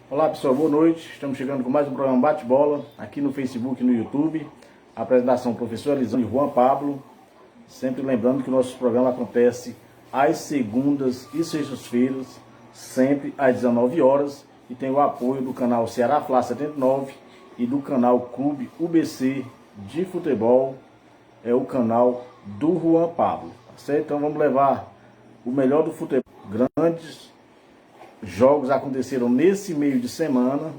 Olá pessoal, boa noite. Estamos chegando com mais um programa Bate-Bola aqui no Facebook e no YouTube. A apresentação do professor Elisandro e Juan Pablo. Sempre lembrando que o nosso programa acontece às segundas e sextas-feiras, sempre às 19 horas. E tem o apoio do canal Ceará Fla 79 e do canal Clube UBC de Futebol. É o canal do Juan Pablo, tá certo? Então vamos levar o melhor do futebol. Grandes jogos aconteceram nesse meio de semana.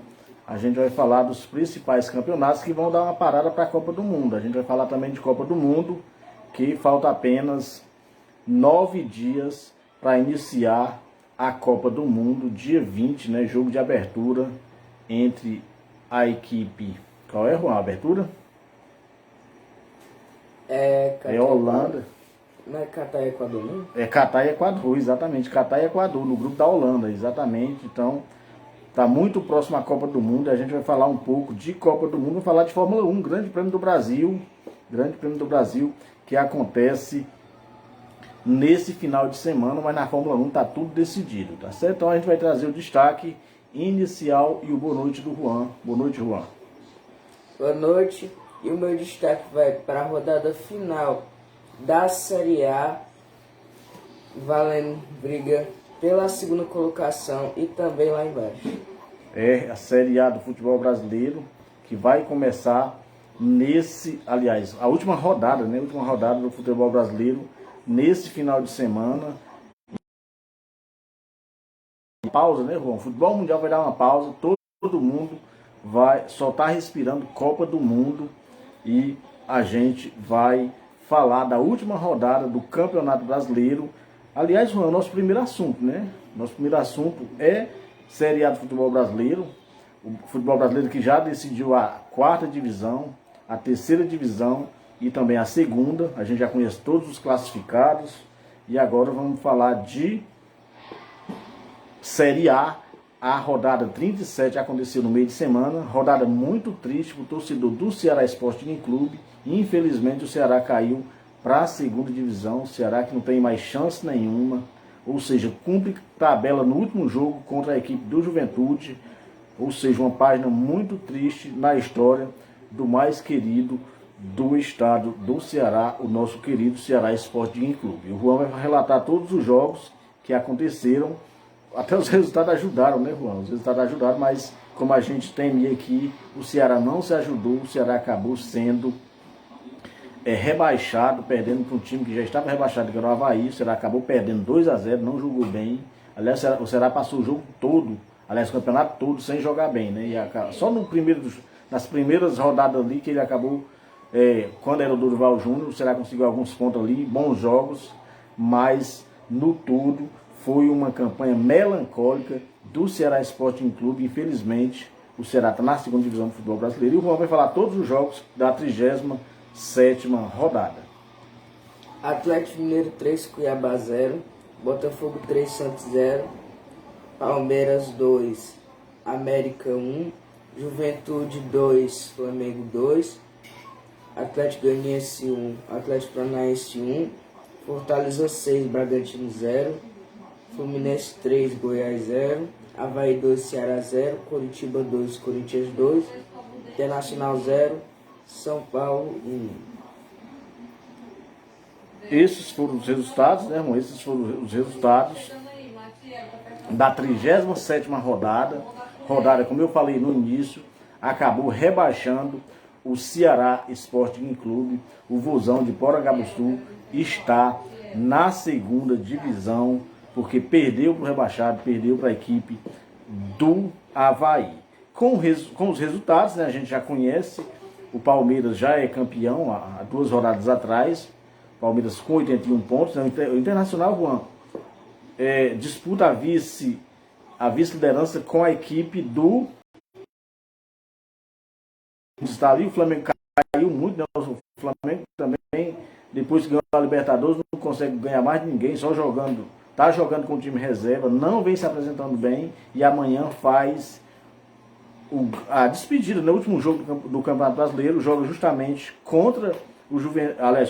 A gente vai falar dos principais campeonatos que vão dar uma parada para a Copa do Mundo. A gente vai falar também de Copa do Mundo, que falta apenas 9 dias para iniciar a Copa do Mundo, dia 20, né? Jogo de abertura entre a equipe... Qual é, Juan, a abertura? É Holanda. Não é Catar e Equador, não? É Catar e Equador, exatamente. Catar e Equador, no grupo da Holanda, exatamente. Então, está muito próximo à Copa do Mundo. A gente vai falar um pouco de Copa do Mundo, vai falar de Fórmula 1, Grande Prêmio do Brasil. Grande Prêmio do Brasil, que acontece nesse final de semana, mas na Fórmula 1 está tudo decidido, tá certo? Então a gente vai trazer o destaque inicial e o boa noite do Juan. Boa noite, Juan. Boa noite. E o meu destaque vai para a rodada final da Série A, valendo briga pela segunda colocação e também lá embaixo. É a Série A do futebol brasileiro, que vai começar aliás, a última rodada, né? A última rodada do futebol brasileiro, nesse final de semana. Pausa, né, Juan? O futebol mundial vai dar uma pausa, todo mundo vai só estar respirando Copa do Mundo e a gente vai falar da última rodada do Campeonato Brasileiro. Aliás, Juan, é o nosso primeiro assunto, né? Nosso primeiro assunto é Série A do futebol brasileiro. O futebol brasileiro que já decidiu a 4ª divisão, a 3ª divisão e também a 2ª. A gente já conhece todos os classificados. E agora vamos falar de Série A. A rodada 37 aconteceu no meio de semana. Rodada muito triste para o torcedor do Ceará Sporting Clube. Infelizmente o Ceará caiu para a 2ª divisão. O Ceará que não tem mais chance nenhuma. Ou seja, cumpre tabela no último jogo contra a equipe do Juventude. Ou seja, uma página muito triste na história do mais querido do estado do Ceará, o nosso querido Ceará Sporting Clube. O Juan vai relatar todos os jogos que aconteceram. Até os resultados ajudaram, né, Juan? Os resultados ajudaram, mas como a gente temia aqui, o Ceará não se ajudou. O Ceará acabou sendo rebaixado, perdendo para um time que já estava rebaixado, que era o Avaí. O Ceará acabou perdendo 2-0, não jogou bem. Aliás, o Ceará passou o jogo todo, aliás, o campeonato todo, sem jogar bem, né? E só nas primeiras rodadas ali que ele acabou, quando era o Dorival Júnior, o Ceará conseguiu alguns pontos ali, bons jogos, mas no todo foi uma campanha melancólica do Ceará Sporting Clube. Infelizmente, o Ceará está na 2ª divisão do futebol brasileiro. E o Juan vai falar todos os jogos da 37ª rodada. Atlético Mineiro 3, Cuiabá 0, Botafogo 3, Santos 0, Palmeiras 2, América 1, Juventude 2, Flamengo 2, Atlético Goianiense 1, Atlético Paranaense 1, Fortaleza 6, Bragantino 0, Fluminense 3, Goiás 0, Avaí 2, Ceará 0, Coritiba 2, Corinthians 2, Internacional 0, São Paulo 1. Esses foram os resultados, né, irmão? Esses foram os resultados da 37ª rodada. Rodada, como eu falei no início, acabou rebaixando o Ceará Sporting Clube. O Vozão de Porangabuçu está na 2ª divisão, porque perdeu para o rebaixado, perdeu para a equipe do Avaí. Com os resultados, né, a gente já conhece, o Palmeiras já é campeão há 2 rodadas atrás, Palmeiras com 81 pontos, né, o Internacional, Juan, disputa a vice-liderança com a equipe do... Está ali, o Flamengo caiu muito, né, o Flamengo também, depois que ganhou a Libertadores, não consegue ganhar mais de ninguém, só jogando está jogando com o time reserva, não vem se apresentando bem e amanhã faz a despedida, no último jogo do Campeonato Brasileiro, joga justamente contra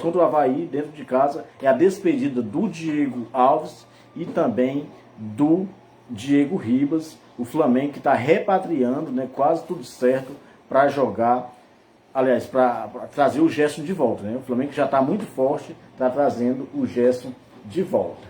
contra o Avaí, dentro de casa. É a despedida do Diego Alves e também do Diego Ribas, o Flamengo que está repatriando, né, quase tudo certo para jogar, para trazer o Gerson de volta, né? O Flamengo já está muito forte, está trazendo o Gerson de volta.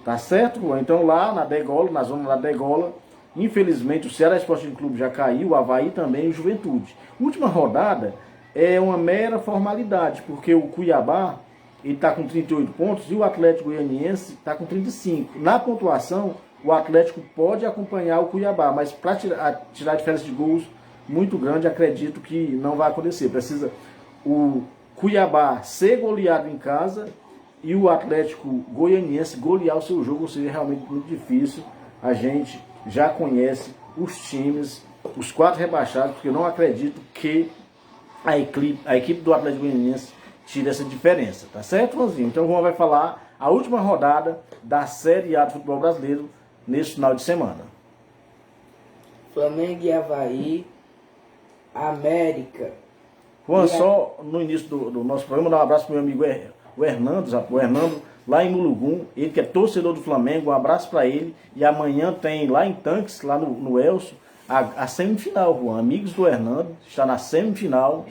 Tá certo? Então lá na Degola, na zona da Degola, infelizmente o Ceará Sporting Clube já caiu, o Avaí também e o Juventude. Última rodada é uma mera formalidade, porque o Cuiabá está com 38 pontos e o Atlético Goianiense está com 35. Na pontuação, o Atlético pode acompanhar o Cuiabá, mas para tirar a diferença de gols muito grande, acredito que não vai acontecer. Precisa o Cuiabá ser goleado em casa e o Atlético Goianiense golear o seu jogo, ou seja, realmente muito difícil. A gente já conhece os times, os 4 rebaixados, porque eu não acredito que a equipe do Atlético Goianiense tire essa diferença, tá certo, Joãozinho? Então o João vai falar a última rodada da Série A do futebol brasileiro nesse final de semana. Flamengo e Avaí, América. Juan, só no início do nosso programa, dar um abraço para o meu amigo o Hernando, lá em Mulugum, ele que é torcedor do Flamengo, um abraço para ele. E amanhã tem lá em Tanques, lá no Elcio, a semifinal, Juan. Amigos do Hernando, está na semifinal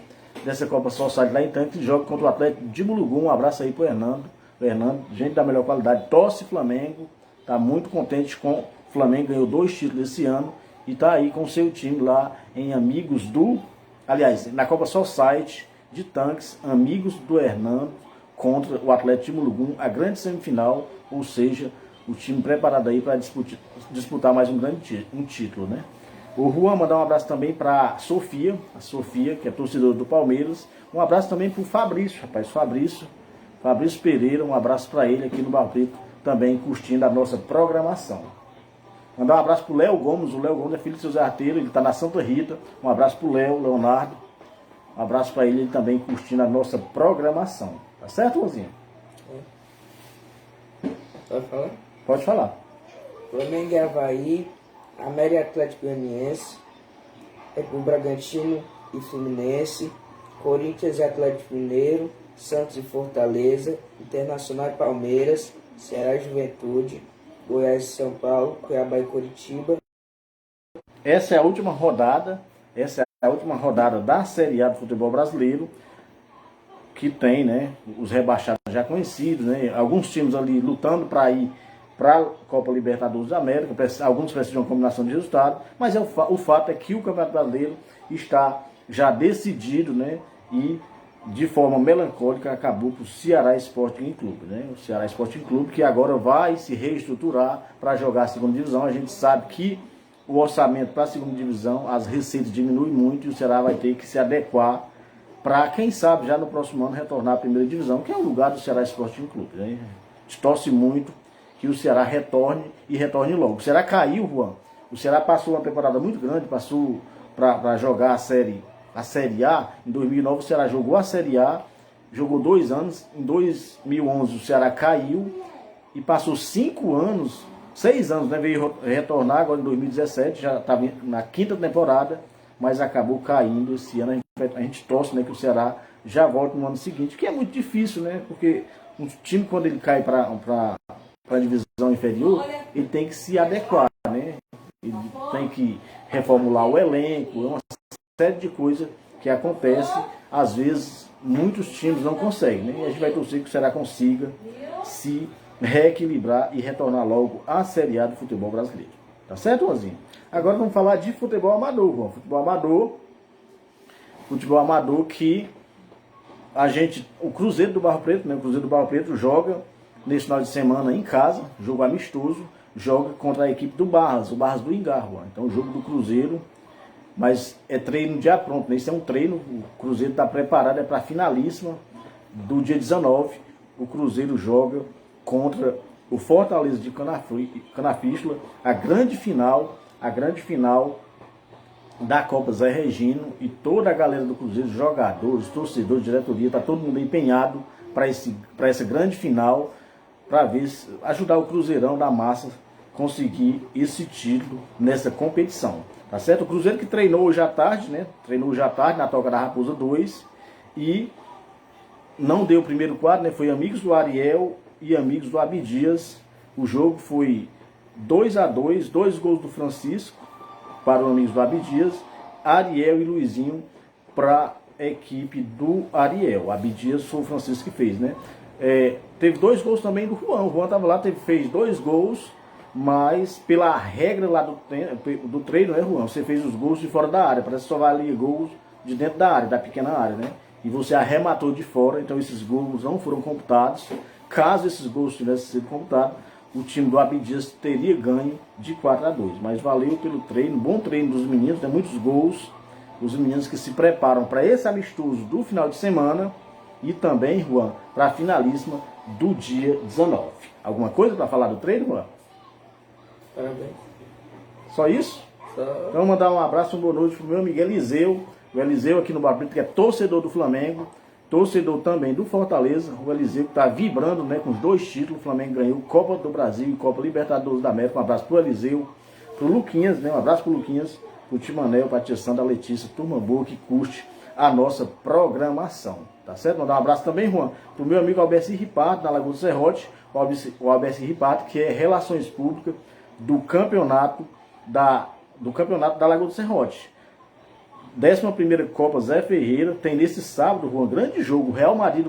dessa Copa Society lá em Tanques, joga contra o Atlético de Mulugum. Um abraço aí para o Hernando. O Hernando, gente da melhor qualidade, torce Flamengo, está muito contente com o Flamengo, ganhou 2 títulos esse ano e está aí com o seu time lá em Amigos na Copa Society de Tanques, Amigos do Hernando contra o Atlético de Mulugum, a grande semifinal, ou seja, o time preparado aí para disputar mais um título, né? O Juan mandar um abraço também para a Sofia, que é torcedora do Palmeiras. Um abraço também para o Fabrício, Fabrício Pereira, um abraço para ele aqui no Barro Preto, também curtindo a nossa programação. Mandar um abraço para o Léo Gomes, é filho do seu Zé Arteiro, ele está na Santa Rita. Um abraço para o Leonardo, um abraço para ele também curtindo a nossa programação. Tá certo, Joãozinho? Pode falar? Pode falar. Flamengo e Avaí, América e Atlético Goianiense, o Bragantino e Fluminense, Corinthians e Atlético Mineiro, Santos e Fortaleza, Internacional e Palmeiras, Ceará e Juventude, Goiás e São Paulo, Cuiabá e Coritiba. Essa é a última rodada da Série A do futebol brasileiro, que tem, né, os rebaixados já conhecidos, né, alguns times ali lutando para ir para a Copa Libertadores da América, alguns precisam de uma combinação de resultados, mas o fato é que o Campeonato Brasileiro está já decidido, né, e de forma melancólica acabou para o Ceará Sporting Clube, né? O Ceará Sporting Clube que agora vai se reestruturar para jogar a segunda divisão. A gente sabe que o orçamento para a segunda divisão, as receitas diminuem muito e o Ceará vai ter que se adequar para, quem sabe, já no próximo ano retornar à primeira divisão, que é o lugar do Ceará Sporting Clube, né? A gente torce muito que o Ceará retorne e retorne logo. O Ceará caiu, Juan. O Ceará passou uma temporada muito grande, passou para jogar a Série A. Em 2009 o Ceará jogou a Série A, jogou 2 anos. Em 2011 o Ceará caiu e passou 6 anos, né? Veio retornar agora em 2017, já estava na 5ª temporada, mas acabou caindo esse ano. A gente torce, né, que o Ceará já volte no ano seguinte, que é muito difícil, né? Porque um time, quando ele cai para a divisão inferior, ele tem que se adequar, né? Ele tem que reformular o elenco, é uma série de coisas que acontece, às vezes muitos times não conseguem, né? E a gente vai torcer que o Ceará consiga se reequilibrar e retornar logo à Série A do futebol brasileiro. Tá certo, Joãozinho? Agora vamos falar de futebol amador, João. Futebol amador que o Cruzeiro do Barro Preto, né? O Cruzeiro do Barro Preto joga nesse final de semana em casa, jogo amistoso, joga contra a equipe do Barras, o Barras do Engar, Juan. Então o jogo do Cruzeiro, mas é treino já pronto, né? Isso é um treino, o Cruzeiro está preparado, é para a finalíssima do dia 19, o Cruzeiro joga contra o Fortaleza de Canafístula, a grande final da Copa Zé Regino, e toda a galera do Cruzeiro, jogadores, torcedores, diretoria, está todo mundo empenhado para essa grande final. para ver ajudar o Cruzeirão da Massa conseguir esse título nessa competição. Tá certo? O Cruzeiro que treinou hoje à tarde, né? Treinou hoje à tarde na Toca da Raposa 2 e não deu o primeiro quadro, né? Foi Amigos do Ariel e Amigos do Abdias. O jogo foi 2-2, 2 gols do Francisco para o Amigos do Abdias, Ariel e Luizinho para a equipe do Ariel. Abdias foi o Francisco que fez, né? Teve 2 gols também do Juan. O Juan estava lá, fez 2 gols, mas pela regra lá do treino, né, Juan? Você fez os gols de fora da área, parece que só valia gols de dentro da área, da pequena área, né? E você arrematou de fora, então esses gols não foram computados. Caso esses gols tivessem sido computados, o time do Abdias teria ganho de 4-2. Mas valeu pelo treino, bom treino dos meninos, tem muitos gols. Os meninos que se preparam para esse amistoso do final de semana e também, Juan, para a finalíssima do dia 19. Alguma coisa para falar do treino, Juan? Parabéns. Só isso? Só... Então, mandar um abraço, uma boa noite para o meu amigo Eliseu. O Eliseu aqui no Barro Preto, que é torcedor do Flamengo, torcedor também do Fortaleza. O Eliseu que está vibrando, né, com os 2 títulos. O Flamengo ganhou Copa do Brasil e Copa Libertadores da América. Um abraço para o Eliseu, para o Luquinhas, né, um abraço para o Luquinhas, para o Timanel, para a tia Sandra, a Letícia, turma boa que curte a nossa programação. Tá certo? Mandar um abraço também, Juan, para o meu amigo Alberci Ripardo, da Lagoa do Serrote. O Alberci Ripardo, que é Relações Públicas do campeonato da Lagoa do Serrote. 11ª Copa Zé Ferreira, tem nesse sábado, um grande jogo, Real Madrid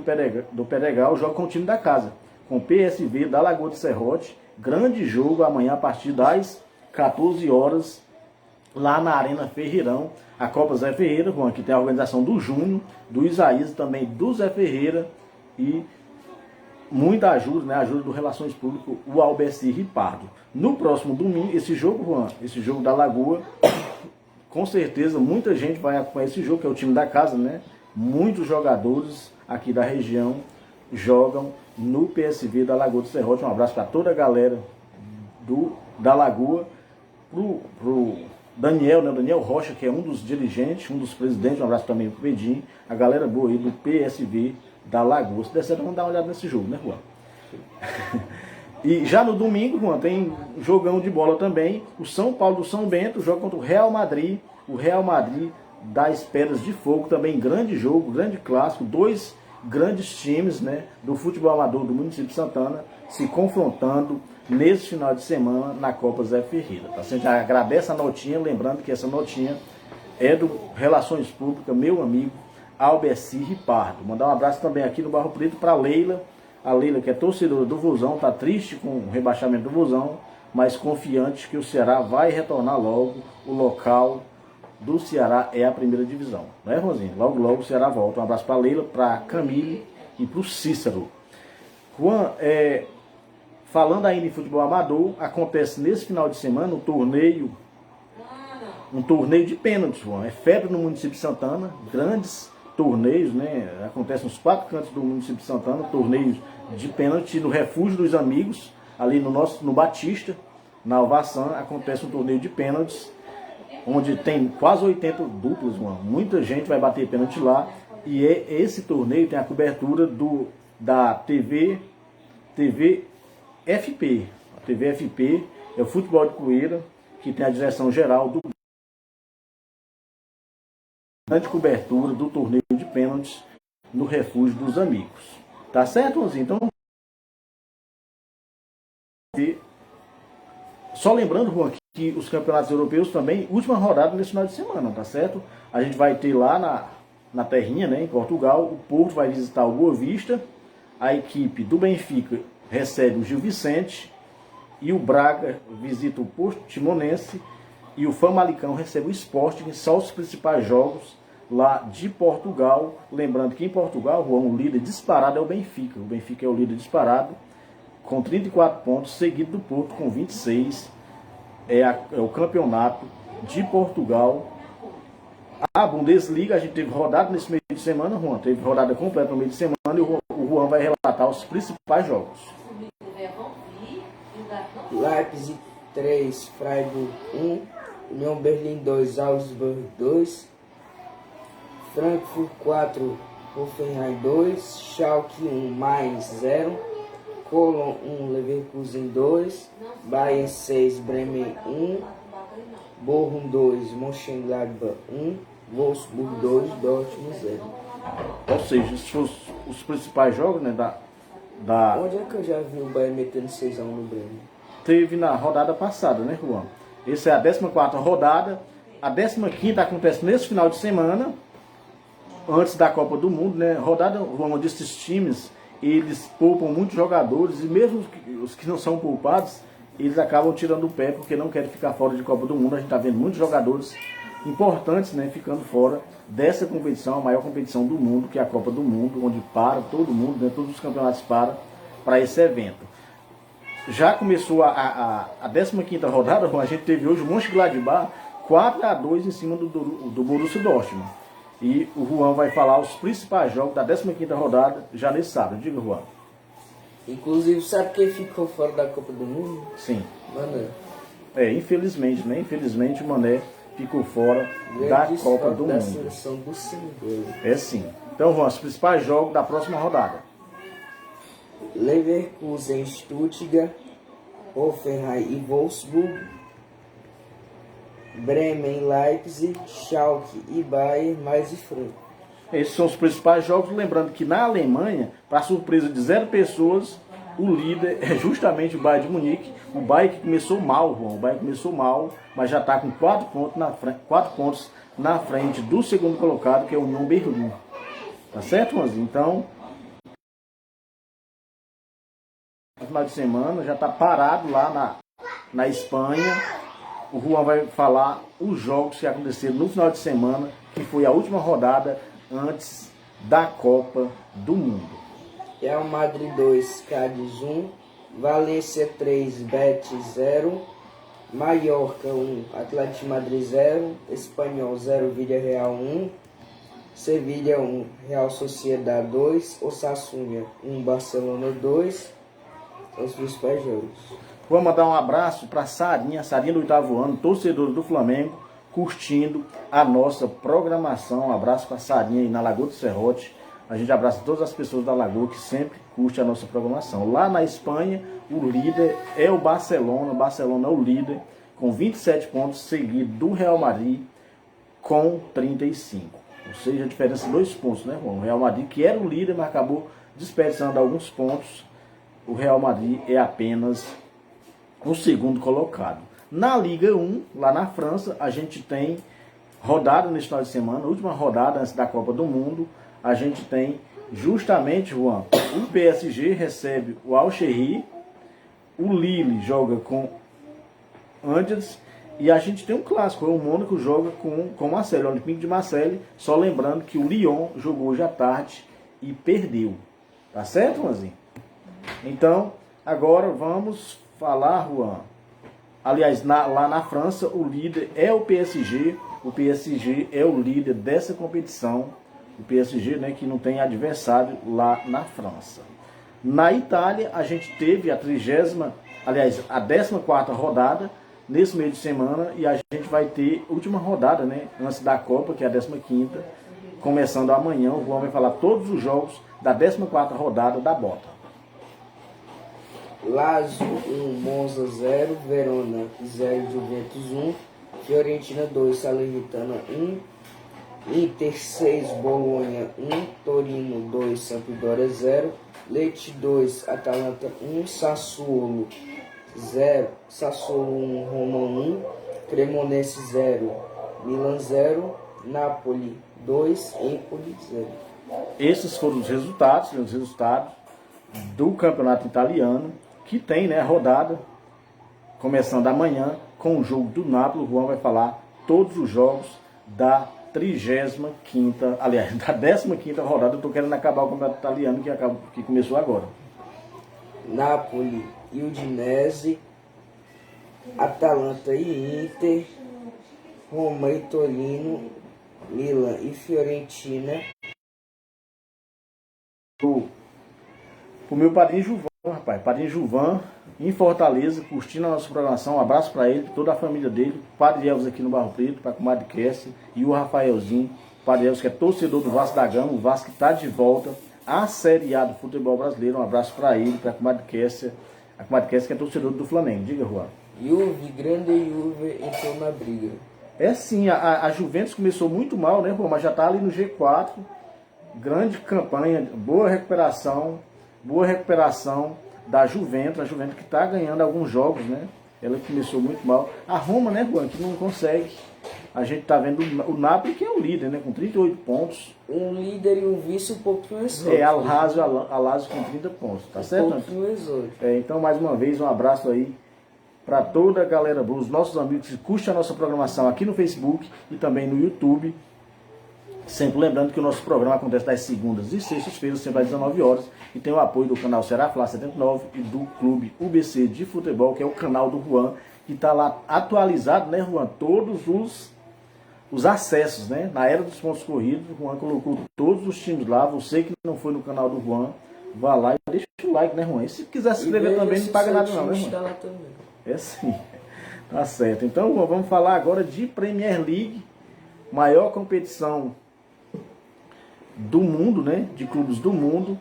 do Pedregal joga com o time da casa, com o PSV da Lagoa do Serrote, grande jogo amanhã a partir das 14 horas, lá na Arena Ferreirão, a Copa Zé Ferreira, que tem a organização do Júnior, do Isaías e também do Zé Ferreira, e muita ajuda, né, ajuda do Relações Públicas, o Alberci Ripardo. No próximo domingo, esse jogo, Juan, esse jogo da Lagoa, com certeza muita gente vai acompanhar esse jogo, que é o time da casa, né? Muitos jogadores aqui da região jogam no PSV da Lagoa do Serrote. Um abraço para toda a galera da Lagoa, pro Daniel, né? Daniel Rocha, que é um dos dirigentes, um dos presidentes. Um abraço também pro Pedinho, a galera boa aí do PSV da Lagoa. Se der certo, vamos dar uma olhada nesse jogo, né, Juan? E já no domingo, Juan, tem jogão de bola também. O São Paulo do São Bento joga contra o Real Madrid. O Real Madrid das Pedras de Fogo, também grande jogo, grande clássico. 2 grandes times, né, do futebol amador do município de Santana se confrontando nesse final de semana na Copa Zé Ferreira. Tá? A gente agradece a notinha, lembrando que essa notinha é do Relações Públicas, meu amigo Alberci Ripardo. Mandar um abraço também aqui no Barro Preto para Leila. A Leila, que é torcedora do Vozão, está triste com o rebaixamento do Vozão, mas confiante que o Ceará vai retornar logo. O local do Ceará é a primeira divisão. Não é, Rosinha? Logo, logo o Ceará volta. Um abraço para a Leila, para a Camille e para o Cícero. Juan, falando ainda em futebol amador, acontece nesse final de semana um torneio de pênaltis, Juan. É febre no município de Santana, grandes torneios, né? Acontecem nos 4 cantos do município de Santana, torneios de pênalti no Refúgio dos Amigos, ali no Batista, na Alvaçã, acontece um torneio de pênaltis, onde tem quase 80 duplas, mano. Muita gente vai bater pênalti lá, e esse torneio tem a cobertura da TV FP. A TV FP é o Futebol de Poeira, que tem a direção geral do grande cobertura do torneio de pênaltis no Refúgio dos Amigos. Tá certo, Ronzinho? Então, só lembrando, Juan, que os campeonatos europeus também, última rodada nesse final de semana, tá certo? A gente vai ter lá na terrinha, né, em Portugal, o Porto vai visitar o Boa Vista, a equipe do Benfica recebe o Gil Vicente, e o Braga visita o Portimonense, e o Famalicão recebe o Sporting. São os principais jogos lá de Portugal. Lembrando que em Portugal, Juan, o líder disparado é o Benfica. O Benfica é o líder disparado, com 34 pontos, seguido do Porto com 26. É o campeonato de Portugal. A Bundesliga, a gente teve rodada nesse meio de semana, Juan. Teve rodada completa no meio de semana, e o Juan vai relatar os principais jogos. Leipzig 3, Freiburg 1, União Berlim 2, Augsburg 2, Frankfurt 4, Hoffenheim 2, Schalke 1, Mainz 0, Colón 1, Leverkusen 2, Bayern 6, Bremen 1, Bochum 2, Mönchengladbach 1, Wolfsburg 2, Dortmund 0. Ou seja, esses foram os principais jogos, né, Onde é que eu já vi o Bayern metendo 6 a 1 no Bremen? teve na rodada passada, né, Juan? Essa é a 14ª rodada. A 15ª acontece nesse final de semana, antes da Copa do Mundo, né? Rodada onde esses times, eles poupam muitos jogadores, e mesmo os que não são poupados, eles acabam tirando o pé porque não querem ficar fora de Copa do Mundo. A gente está vendo muitos jogadores importantes, né, ficando fora dessa competição, a maior competição do mundo, que é a Copa do Mundo, onde para todo mundo, né, todos os campeonatos param para esse evento. Já começou a 15ª rodada, a gente teve hoje o Mönchengladbach 4-2 em cima do Borussia Dortmund. E o Juan vai falar os principais jogos da 15ª rodada já nesse sábado. Diga, Juan. Inclusive, sabe quem ficou fora da Copa do Mundo? Sim. Mané. Infelizmente, né? Infelizmente o Mané ficou fora da Copa do da Mundo. seleção do Senegal. É sim. Então, Juan, os principais jogos da próxima rodada. Leverkusen, Stuttgart, Hoffenheim e Wolfsburg, Bremen, Leipzig, Schalke e Bayern, mais e Frankfurt. Esses são os principais jogos. Lembrando que na Alemanha, para surpresa de 0 pessoas, o líder é justamente o Bayern de Munique. O Bayern que começou mal, Juan. O Bayern começou mal, mas já está com 4 pontos na frente do segundo colocado, que é o União Berlim. Tá certo, Juanzinho? Então, no final de semana já está parado lá na Espanha. O Juan vai falar os jogos que aconteceram no final de semana, que foi a última rodada antes da Copa do Mundo. Real Madrid 2, Cádiz 1, Valência 3, Betis 0, Mallorca 1, Atlético Madrid 0, Espanhol 0, Villarreal 1, Sevilha 1, Real Sociedad 2, Osasuna 1, Barcelona 2, são os principais jogos. Vou mandar um abraço para Sarinha do 8º ano, torcedor do Flamengo, curtindo a nossa programação. Um abraço para Sarinha aí na Lagoa do Serrote. A gente abraça todas as pessoas da Lagoa que sempre curte a nossa programação. Lá na Espanha, o líder é o Barcelona. O Barcelona é o líder com 27 pontos, seguido do Real Madrid com 35. Ou seja, a diferença de 2 pontos, né, Juan? O Real Madrid, que era o líder, mas acabou desperdiçando alguns pontos. O Real Madrid é apenas o segundo colocado. Na Liga 1, lá na França, a gente tem rodada nesse final de semana, última rodada antes da Copa do Mundo. A gente tem justamente, Juan, o PSG recebe o Al-Shehri, o Lille joga com Angers, e a gente tem um clássico, o Mônaco joga com Marseille, o Olympique de Marseille. Só lembrando que o Lyon jogou hoje à tarde e perdeu. Tá certo, Juanzinho? Então, agora vamos falar, Juan. Aliás, lá na França, o líder é o PSG. O PSG é o líder dessa competição. O PSG, né, que não tem adversário lá na França. Na Itália, a gente teve a 14ª rodada nesse meio de semana. E a gente vai ter a última rodada, né, antes da Copa, que é a 15ª. Começando amanhã, o Juan vai falar todos os jogos da 14ª rodada da Bota. Lazio 1, Monza 0, Verona 0, Juventus 1, Fiorentina 2, Salernitana 1, Inter 6, Bolonha 1, Torino 2, Sampdoria 0, Lecce 2, Atalanta 1, Sassuolo 0, Sassuolo 1, Roma 1, Cremonese 0, Milan 0, Napoli 2, Empoli 0. Esses foram os resultados do campeonato italiano, que tem, né, a rodada começando amanhã com o jogo do Napoli. O Juan vai falar todos os jogos da 35ª, aliás, da 15ª rodada. Eu estou querendo acabar o campeonato italiano que começou agora. Napoli e Udinese, Atalanta e Inter, Roma e Torino, Milan e Fiorentina. O meu padrinho Juvan, rapaz, padrinho Juvan, em Fortaleza, curtindo a nossa programação. Um abraço para ele, toda a família dele, Padre Elvis aqui no Barro Preto, para o Comadre Cassie e o Rafaelzinho. Padre Elvis, que é torcedor do Vasco da Gama, o Vasco que está de volta a Série A do futebol brasileiro. Um abraço para ele, para a comadre Kessia. A comadre Kessia que é torcedor do Flamengo. Diga, Juan. Juve, grande Juve, entrou na briga. É sim, a Juventus começou muito mal, né, Juan? Mas já está ali no G4. Grande campanha, boa recuperação da Juventus. A Juventus que está ganhando alguns jogos, né? Ela começou muito mal. A Roma, né, Juan, que não consegue. A gente está vendo o Napoli, que é o líder, né, com 38 pontos. Um líder e um vice um pouquinho exótico. É, a Lazio com 30 pontos, tá certo? Um pouquinho exótico. Então, mais uma vez, um abraço aí para toda a galera boa, os nossos amigos que curtem a nossa programação aqui no Facebook e também no YouTube. Sempre lembrando que o nosso programa acontece das segundas e sextas-feiras, sempre às 19 horas. E tem o apoio do canal Ceará Fla 79 e do Clube UBC de Futebol, que é o canal do Juan, que está lá atualizado, né, Juan? Todos os acessos, né? Na era dos pontos corridos, o Juan colocou todos os times lá. Você que não foi no canal do Juan, vá lá e deixa o like, né, Juan? E se quiser se inscrever também, não paga nada não, né, Juan? Lá também. É sim, tá certo. Então, Juan, vamos falar agora de Premier League, maior competição do mundo, né? De clubes do mundo.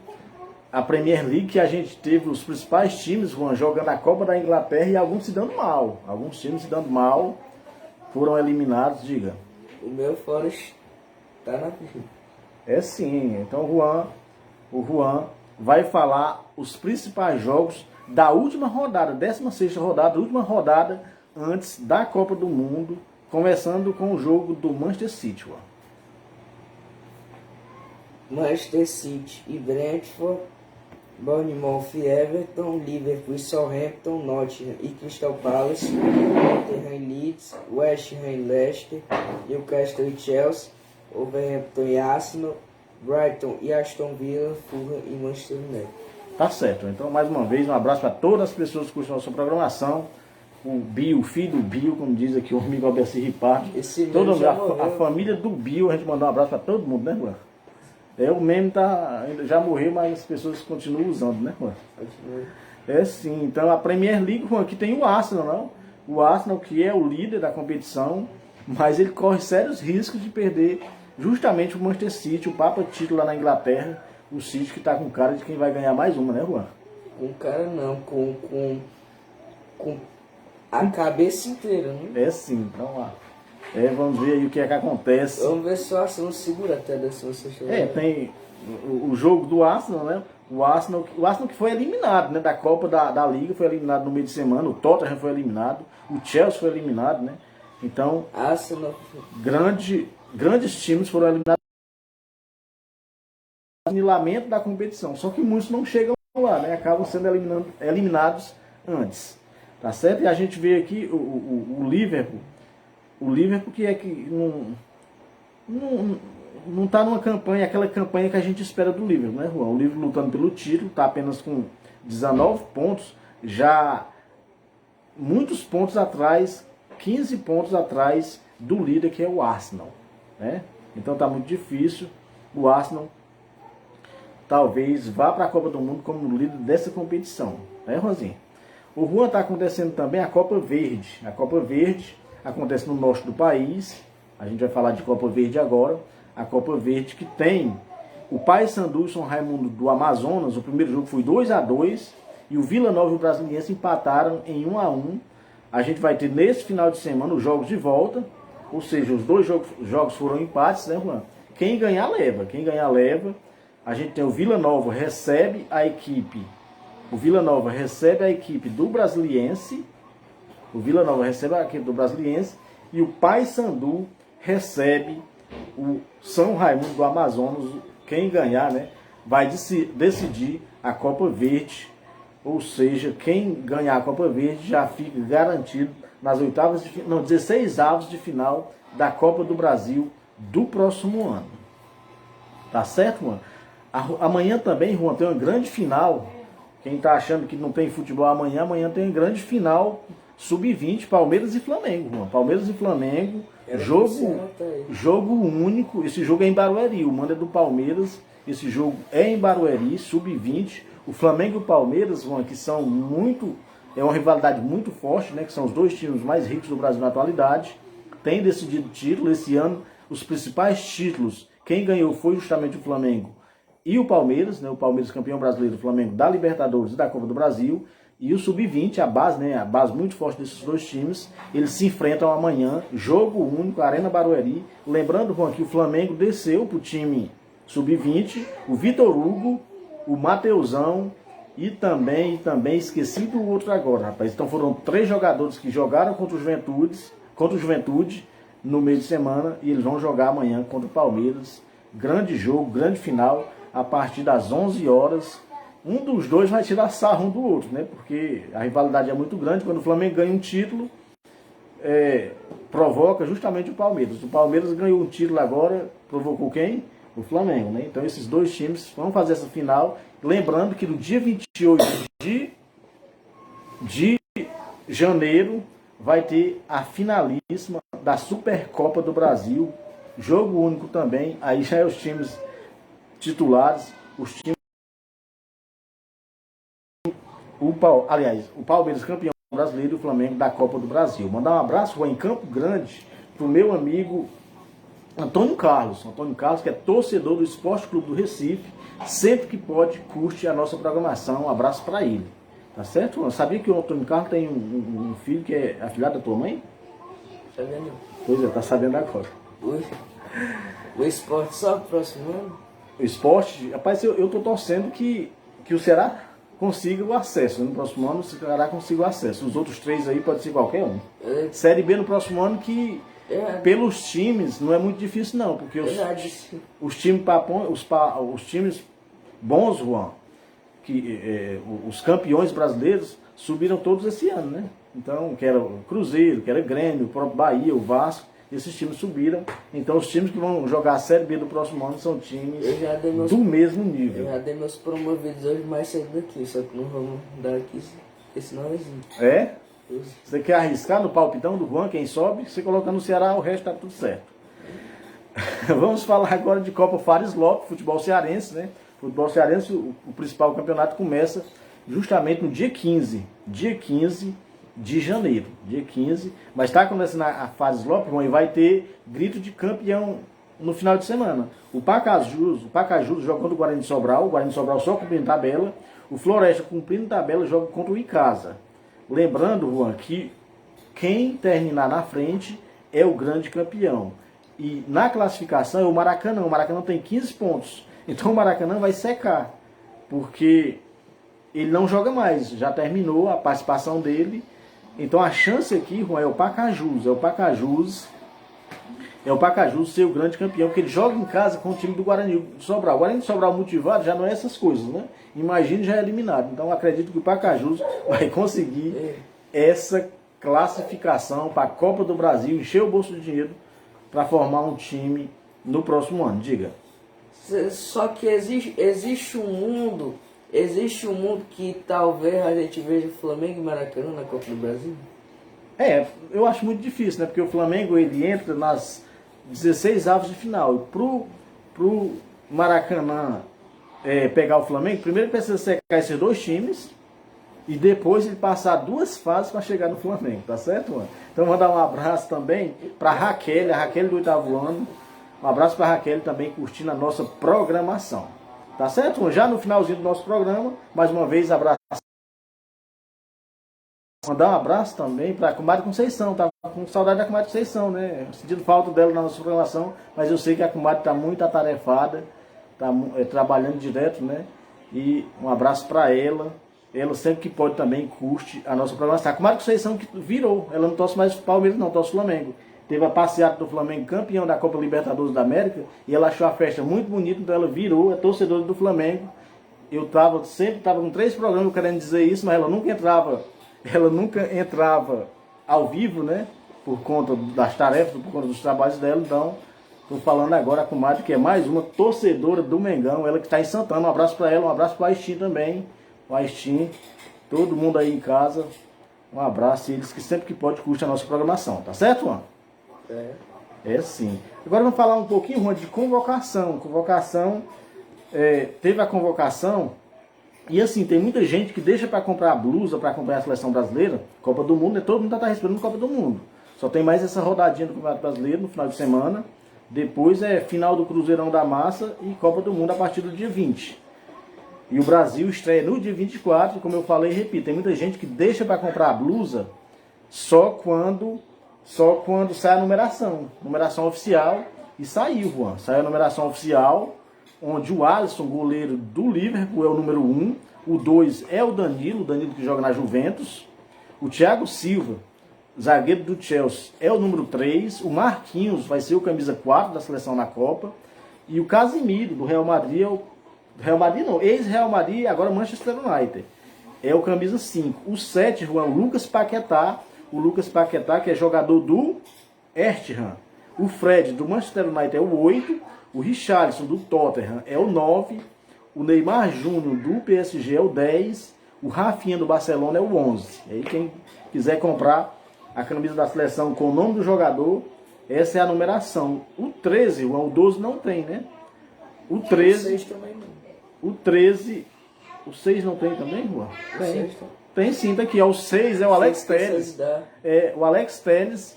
A Premier League, que a gente teve os principais times, Juan, jogando a Copa da Inglaterra e alguns se dando mal. Alguns times se dando mal, foram eliminados, diga. O meu Forest tá na vida. É sim. Então o Juan vai falar os principais jogos da última rodada, 16ª rodada, última rodada antes da Copa do Mundo, começando com o jogo do Manchester City, Juan. Manchester City e Brentford, Bournemouth e Everton, Liverpool e Southampton, Nottingham e Crystal Palace, Tottenham e Leeds, West Ham e Leicester, Newcastle e Chelsea, Wolverhampton e Arsenal, Brighton e Aston Villa, Fulham e Manchester United. Tá certo. Então, mais uma vez, um abraço para todas as pessoas que curtem a nossa programação. O Bill, o filho do Bill, como diz aqui o amigo Albeci Ripardo. A família do Bill, a gente mandou um abraço para todo mundo, né, Juan? O meme já morreu, mas as pessoas continuam usando, né, Juan? É sim. Então a Premier League, Juan, aqui tem o Arsenal, não? O Arsenal que é o líder da competição, mas ele corre sérios riscos de perder justamente o Manchester City, o papa título lá na Inglaterra, o City que está com cara de quem vai ganhar mais uma, né, Juan? Com cara não, com a cabeça inteira, né? É sim, então lá. Vamos ver aí o que é que acontece. Vamos ver se o Arsenal segura até a 16ª. Tem o jogo do Arsenal, né? O Arsenal que foi eliminado, né? Da Copa da Liga, foi eliminado no meio de semana. O Tottenham foi eliminado. O Chelsea foi eliminado, né? Então, Arsenal. Grandes times foram eliminados no anilamento da competição. Só que muitos não chegam lá, né? Acabam sendo eliminados antes. Tá certo? E a gente vê aqui o Liverpool. O Liverpool que não está numa campanha, aquela campanha que a gente espera do Liverpool, né, Juan? O Liverpool lutando pelo título, está apenas com 19 pontos, já muitos pontos atrás, 15 pontos atrás do líder, que é o Arsenal, né? Então está muito difícil. O Arsenal talvez vá para a Copa do Mundo como líder dessa competição, né, Rosinha? O Juan está acontecendo também a Copa Verde. A Copa Verde acontece no norte do país. A gente vai falar de Copa Verde agora. A Copa Verde que tem o Paysandu e São Raimundo do Amazonas. O primeiro jogo foi 2-2. E o Vila Nova e o Brasiliense empataram em 1-1. A gente vai ter nesse final de semana os jogos de volta. Ou seja, os dois jogos foram empates, né, Juan? Quem ganhar leva. Quem ganhar leva. A gente tem o Vila Nova recebe a equipe. O Vila Nova recebe a equipe do Brasiliense. O Vila Nova recebe a equipe do Brasiliense e o Paysandu recebe o São Raimundo do Amazonas. Quem ganhar, né, vai decidir a Copa Verde. Ou seja, quem ganhar a Copa Verde já fica garantido nas 16avos de final da Copa do Brasil do próximo ano. Tá certo, mano? Amanhã também, Juan, tem uma grande final. Quem tá achando que não tem futebol amanhã tem uma grande final. Sub-20, Palmeiras e Flamengo, Juan. Palmeiras e Flamengo, jogo único. Esse jogo é em Barueri, o mando é do Palmeiras. Esse jogo é em Barueri, Sub-20. O Flamengo e o Palmeiras, Juan, que são é uma rivalidade muito forte, né? Que são os dois times mais ricos do Brasil na atualidade. Tem decidido título esse ano. Os principais títulos, quem ganhou foi justamente o Flamengo e o Palmeiras, né? O Palmeiras campeão brasileiro, o Flamengo da Libertadores e da Copa do Brasil. E o Sub-20, a base, né? A base muito forte desses dois times, eles se enfrentam amanhã, jogo único, Arena Barueri. Lembrando, Juan, que o Flamengo desceu pro time Sub-20, o Vitor Hugo, o Mateusão e também esqueci do outro agora, rapaz. Então foram 3 jogadores que jogaram contra o Juventude no meio de semana e eles vão jogar amanhã contra o Palmeiras. Grande jogo, grande final, a partir das 11 horas. Um dos dois vai tirar sarro um do outro, né? Porque a rivalidade é muito grande. Quando o Flamengo ganha um título, provoca justamente o Palmeiras. O Palmeiras ganhou um título agora, provocou quem? O Flamengo, né? Então esses dois times vão fazer essa final. Lembrando que no dia 28 de janeiro vai ter a finalíssima da Supercopa do Brasil. Jogo único também. Aí já é os times titulares, os times. O Palmeiras campeão brasileiro e o Flamengo da Copa do Brasil. Mandar um abraço em Campo Grande pro meu amigo Antônio Carlos, que é torcedor do Esporte Clube do Recife, sempre que pode, curte a nossa programação. Um abraço para ele. Tá certo? Sabia que o Antônio Carlos tem um filho que é afilhado da tua mãe? Sabendo. Pois é, tá sabendo agora. O esporte só aproximando? O esporte, rapaz, eu tô torcendo que o Ceará consiga o acesso. No próximo ano o Ceará consiga o acesso. Os outros 3 aí pode ser qualquer um. Série B no próximo ano que... pelos times não é muito difícil não, porque os times bons, Juan, os campeões brasileiros subiram todos esse ano, né? Então, que era o Cruzeiro, que era o Grêmio, o próprio Bahia, o Vasco, esses times subiram. Então os times que vão jogar a Série B do próximo ano são times do mesmo nível. Eu já dei meus promovidos hoje mais cedo daqui, só que não vamos dar aqui, porque senão existe. É? Você quer arriscar no palpitão do Juan, quem sobe? Você coloca no Ceará, o resto tá tudo certo. Vamos falar agora de Copa Fares Lopes, futebol cearense, né? Futebol cearense, o principal campeonato começa justamente no dia 15 de janeiro. Dia 15, mas está começando a Fares Lopes, Juan, e vai ter grito de campeão no final de semana. O Pacajus joga contra o Guarani de Sobral, o Guarani de Sobral só cumprindo tabela, o Floresta cumprindo tabela joga contra o Icasa. Lembrando, Juan, que quem terminar na frente é o grande campeão. E na classificação é o Maracanã. O Maracanã tem 15 pontos. Então o Maracanã vai secar. Porque ele não joga mais. Já terminou a participação dele. Então a chance aqui, Juan, é o Pacajus. É o Pacajus ser o grande campeão. Porque ele joga em casa com o time do Guarani de Sobral. O Guarani de Sobral motivado já não é essas coisas, né? Imagine já é eliminado. Então acredito que o Pacajus vai conseguir essa classificação para a Copa do Brasil, encher o bolso de dinheiro para formar um time no próximo ano. Diga. Só que existe um mundo que talvez a gente veja Flamengo e Maracanã na Copa do Brasil. Eu acho muito difícil, né? Porque o Flamengo ele entra nas 16 avos de final. Pro Maracanã pegar o Flamengo, primeiro precisa secar esses 2 times e depois ele passar 2 fases para chegar no Flamengo, tá certo, mano? Então mandar um abraço também para a Raquel do 8º ano. Um abraço para a Raquel também curtindo a nossa programação. Tá certo, mano? Já no finalzinho do nosso programa, mais uma vez abraço. Mandar um abraço também para a comadre Conceição. Tava com saudade da comadre Conceição, né? Sentindo falta dela na nossa programação, mas eu sei que a comadre está muito atarefada, está trabalhando direto, né? E um abraço para ela. Ela sempre que pode também curte a nossa programação. A comadre Conceição que virou, ela não torce mais Palmeiras, não, torce Flamengo. Teve a passeata do Flamengo campeão da Copa Libertadores da América e ela achou a festa muito bonita, então ela virou, é torcedora do Flamengo. Eu sempre estava com 3 programas querendo dizer isso, mas ela nunca entrava ao vivo, né? Por conta das tarefas, por conta dos trabalhos dela. Então, estou falando agora com a comadre, que é mais uma torcedora do Mengão, ela que está em Santana. Um abraço para ela, um abraço para a Aistin também. O Aistin, todo mundo aí em casa, um abraço. E eles que sempre que pode curte a nossa programação, tá certo, mano? É sim. Agora vamos falar um pouquinho, Juan, de convocação. Teve a convocação. E assim, tem muita gente que deixa para comprar a blusa, para acompanhar a seleção brasileira, Copa do Mundo, né? Todo mundo está esperando Copa do Mundo. Só tem mais essa rodadinha do Campeonato Brasileiro no final de semana, Depois é final do Cruzeirão da Massa e Copa do Mundo a partir do dia 20. E o Brasil estreia no dia 24, e como eu falei, repito, tem muita gente que deixa para comprar a blusa só quando sai a numeração oficial. E saiu, Juan. Saiu a numeração oficial, onde o Alisson, goleiro do Liverpool, é o número 1. O 2 é o Danilo que joga na Juventus. O Thiago Silva, zagueiro do Chelsea, é o número 3. O Marquinhos vai ser o camisa 4 da seleção na Copa. E o Casemiro, do Real Madrid, ex-Real Madrid, agora Manchester United, é o camisa 5. O 7, Juan, o Lucas Paquetá. O Lucas Paquetá, que é jogador do West Ham. O Fred, do Manchester United, é o 8. O Richarlison, do Tottenham, é o 9. O Neymar Júnior, do PSG, é o 10. O Rafinha, do Barcelona, é o 11. E aí quem quiser comprar a camisa da seleção com o nome do jogador, essa é a numeração. O 13, o 12 não tem, né? O 13... O 6 também não. O 13... O 6 não tem também, Juan? Tem. Tem sim, tá aqui. O 6 é o Alex Telles. É o Alex Telles.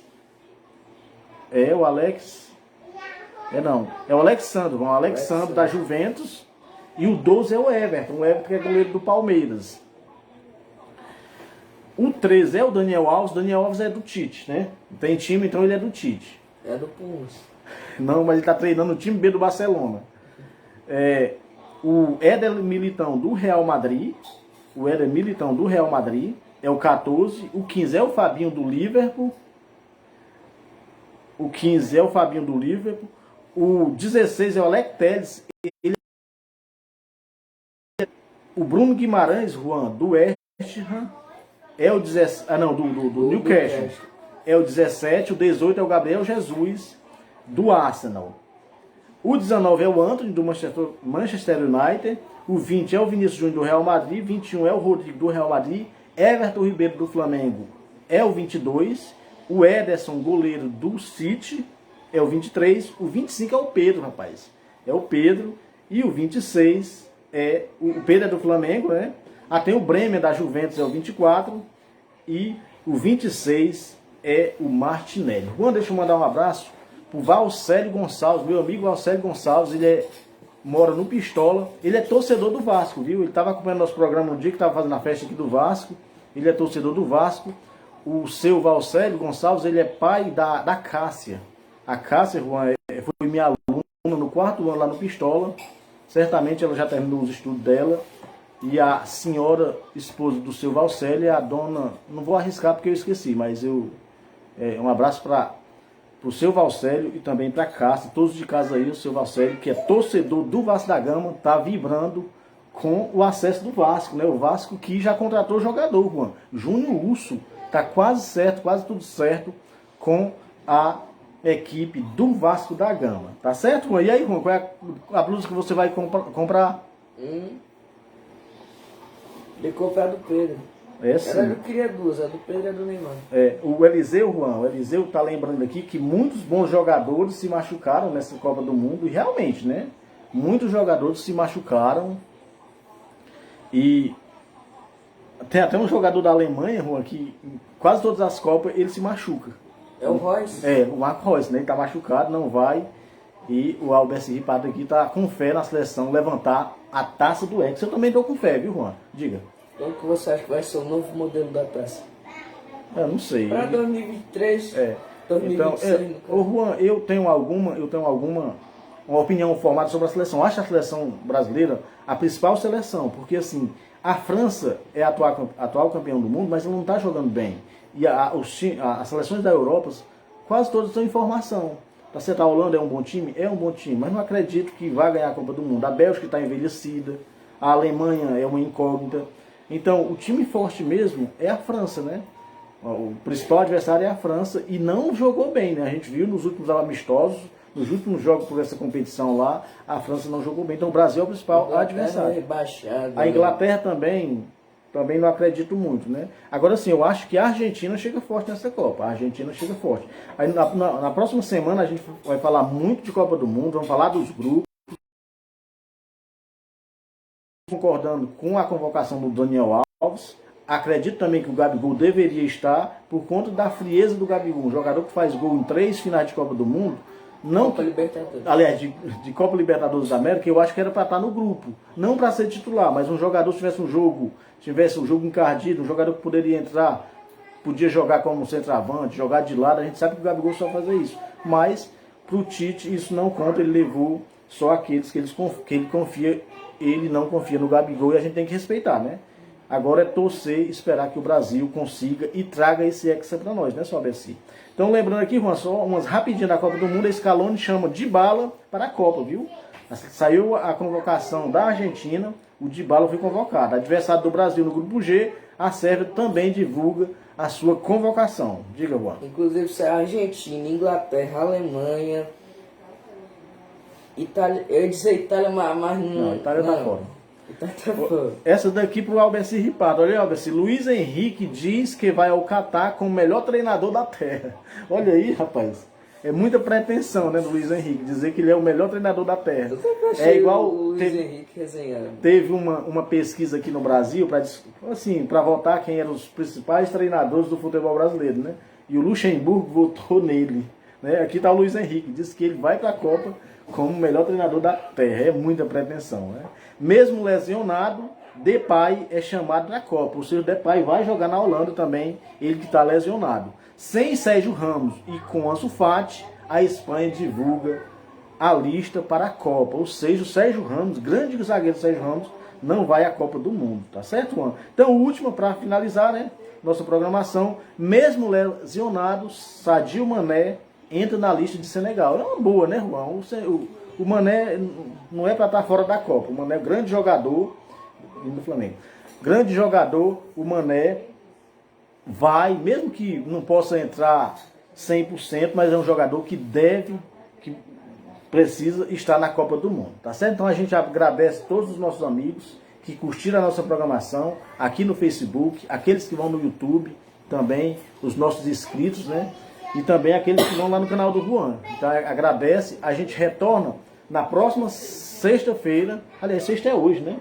É o Alex... É o Alexandro. O Alexandro da Juventus. E o 12 é o Everton. O Everton que é goleiro do Palmeiras. O 13 é o Daniel Alves. O Daniel Alves é do Tite, né? Tem time, então ele é do Tite. É do Pumas. Não, mas ele tá treinando o time B do Barcelona. O Éder Militão do Real Madrid. O Éder Militão do Real Madrid. É o 14. O 15 é o Fabinho do Liverpool. O 15 é o Fabinho do Liverpool. O 16 é o Alex Telles. O Bruno Guimarães, Juan, do West Ham. É o 17. Do Newcastle. É o 17. O 18 é o Gabriel Jesus, do Arsenal. O 19 é o Antony, do Manchester United. O 20 é o Vinícius Júnior, do Real Madrid. 21 é o Rodrigo, do Real Madrid. Everton Ribeiro, do Flamengo, é o 22. O Ederson, goleiro do City, é o 23. O 25 é o Pedro, rapaz. É o Pedro. E o 26 é... O Pedro é do Flamengo, né? Tem o Bremer, da Juventus, é o 24. E o 26 é o Martinelli. Bom, deixa eu mandar um abraço pro Valcélio Gonçalves, meu amigo Valcélio Gonçalves. Ele mora no Pistola. Ele é torcedor do Vasco, viu? Ele estava acompanhando nosso programa no dia que estava fazendo a festa aqui do Vasco. Ele é torcedor do Vasco. O seu Valcélio Gonçalves, ele é pai da Cássia. A Cássia, Juan, foi minha aluna no 4º ano lá no Pistola. Certamente ela já terminou os estudos dela. E a senhora esposa do seu Valcélio é a dona... Não vou arriscar porque eu esqueci, mas um abraço para o seu Valcélio e também para a Cássia, todos de casa aí. O seu Valcélio, que é torcedor do Vasco da Gama, está vibrando com o acesso do Vasco, né? O Vasco que já contratou jogador, Juan. Júnior Urso, está quase certo, quase tudo certo com a equipe do Vasco da Gama. Tá certo, Juan? E aí, Juan, qual é a blusa que você vai comprar? De comprar do Pedro. Sim. Eu queria duas, a do Pedro e a do Neymar. O Eliseu, Juan, o Eliseu está lembrando aqui que muitos bons jogadores se machucaram nessa Copa do Mundo. E realmente, né? Muitos jogadores se machucaram. E tem até um jogador da Alemanha, Juan, que em quase todas as Copas ele se machuca. É o Royce? O Marco Reus, né? Ele está machucado, não vai. E o Albert Ripado aqui está com fé na seleção levantar a taça do Hexa. Eu também estou com fé, viu, Juan? Diga. Qual que você acha que vai ser o novo modelo da taça? Eu não sei. Para 2023, 2026. Então, Juan, eu tenho uma opinião formada sobre a seleção. Eu acho a seleção brasileira a principal seleção, porque assim, a França é a atual campeão do mundo, mas ela não está jogando bem. E as seleções da Europa, quase todas estão em formação. Para ser a Holanda é um bom time? É um bom time, mas não acredito que vai ganhar a Copa do Mundo. A Bélgica está envelhecida, a Alemanha é uma incógnita. Então, o time forte mesmo é a França, né? O principal adversário é a França e não jogou bem, né? A gente viu nos últimos amistosos, nos últimos jogos por essa competição lá, a França não jogou bem. Então, o Brasil é o principal adversário. A Inglaterra também não acredito muito, né? Agora sim, eu acho que a Argentina chega forte nessa Copa. A Argentina chega forte. Aí na próxima semana a gente vai falar muito de Copa do Mundo, vamos falar dos grupos. Concordando com a convocação do Daniel Alves. Acredito também que o Gabigol deveria estar por conta da frieza do Gabigol. Um jogador que faz gol em 3 finais de Copa do Mundo Não, Copa Libertadores. aliás, de Copa Libertadores da América, eu acho que era para estar no grupo. Não para ser titular, mas um jogador se tivesse um jogo encardido, um jogador que poderia entrar, podia jogar como centroavante, jogar de lado, a gente sabe que o Gabigol só fazer isso. Mas, para o Tite, isso não conta, ele levou só aqueles que ele confia, ele não confia no Gabigol e a gente tem que respeitar, né? Agora é torcer, esperar que o Brasil consiga e traga esse hexa para nós, né, só ABC. Então, lembrando aqui, Juan, só umas rapidinhas da Copa do Mundo, a Scaloni chama Dybala para a Copa, viu? Saiu a convocação da Argentina, o Dybala foi convocado. Adversário do Brasil no grupo G, a Sérvia também divulga a sua convocação. Diga, Juan. Inclusive, se a Argentina, Inglaterra, Alemanha, Itália, eu ia dizer Itália, mas Não, Itália tá fora. Itália tá fora. Essa daqui pro Albeci Ripado. Olha aí, Albeci. Luiz Henrique diz que vai ao Catar como o melhor treinador da Terra. Olha aí, rapaz. É muita pretensão, né, do Luiz Henrique, dizer que ele é o melhor treinador da Terra. Eu sempre achei É igual o Luiz Henrique resenhando. teve uma pesquisa aqui no Brasil para votar quem eram os principais treinadores do futebol brasileiro, né? E o Luxemburgo votou nele, né? Aqui está o Luiz Henrique, diz que ele vai para a Copa como o melhor treinador da Terra. É muita pretensão, né? Mesmo lesionado, Depay é chamado para a Copa. Ou seja, o Depay vai jogar na Holanda também, ele que está lesionado. Sem Sérgio Ramos e com Ansu Fati, a Espanha divulga a lista para a Copa. Ou seja, o Sérgio Ramos, grande zagueiro Sérgio Ramos, não vai à Copa do Mundo, tá certo, Juan? Então, última para finalizar, né, nossa programação, mesmo lesionado, Sadio Mané entra na lista de Senegal. É uma boa, né, Juan? O Mané não é para estar fora da Copa. O Mané é grande jogador do Flamengo. Grande jogador, o Mané vai, mesmo que não possa entrar 100%, mas é um jogador que precisa estar na Copa do Mundo, tá certo? Então a gente agradece todos os nossos amigos que curtiram a nossa programação aqui no Facebook, aqueles que vão no YouTube, também os nossos inscritos, né? E também aqueles que vão lá no canal do Juan. Então agradece, a gente retorna na próxima sexta-feira, aliás, sexta é hoje, né?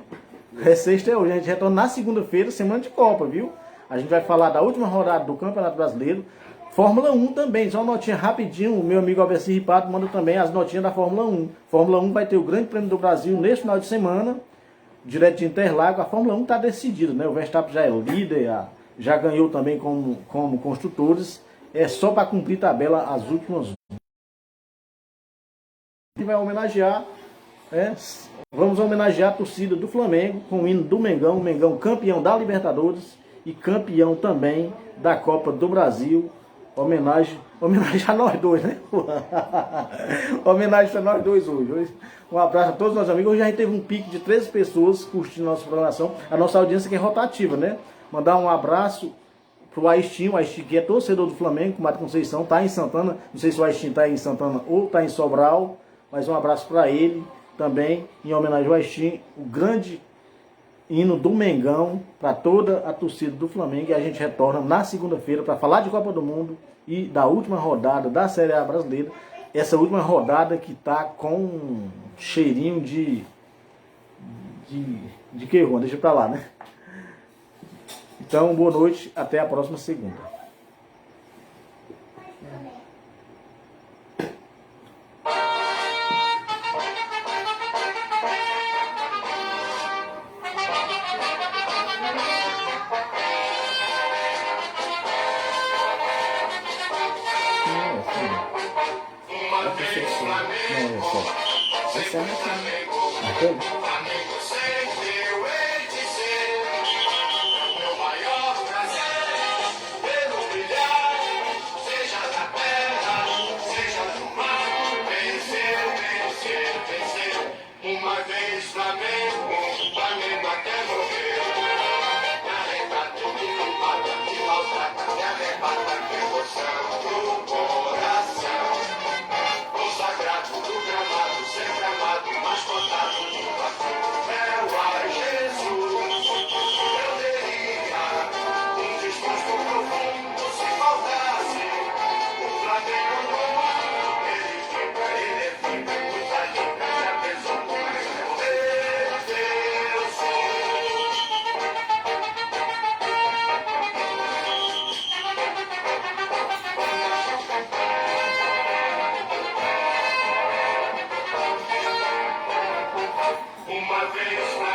Sexta é hoje, a gente retorna na segunda-feira, semana de Copa, viu? A gente vai falar da última rodada do Campeonato Brasileiro, Fórmula 1 também, só uma notinha rapidinho, o meu amigo Albeci Ripato manda também as notinhas da Fórmula 1. Fórmula 1 vai ter o Grande Prêmio do Brasil neste final de semana, direto de Interlagos. A Fórmula 1 está decidida, né? O Verstappen já é líder, já ganhou também como construtores, é só para cumprir tabela as últimas. A gente vai homenagear, vamos homenagear a torcida do Flamengo com o hino do Mengão, o Mengão campeão da Libertadores e campeão também da Copa do Brasil. Homenagem a nós dois, né? Homenagem a nós dois hoje. Um abraço a todos os nossos amigos. Hoje a gente teve um pico de 13 pessoas curtindo nossa programação. A nossa audiência que é rotativa, né? Mandar um abraço pro Aistim, o Aistim que é torcedor do Flamengo, Mato Conceição, tá em Santana. Não sei se o Aistim tá em Santana ou tá em Sobral, mas um abraço para ele também, em homenagem ao Aistim, o grande hino do Mengão para toda a torcida do Flamengo. E a gente retorna na segunda-feira para falar de Copa do Mundo e da última rodada da Série A brasileira. Essa última rodada que tá com um cheirinho de que, Juan? Deixa pra lá, né? Então, boa noite, até a próxima segunda. Uma vez Flamengo, Flamengo até morrer. Me arrebata, me mata, me maltrata, me arrebata, que emoção do coração. O sagrado do gramado, sempre amado, mas contado de patrão. vez Flamengo.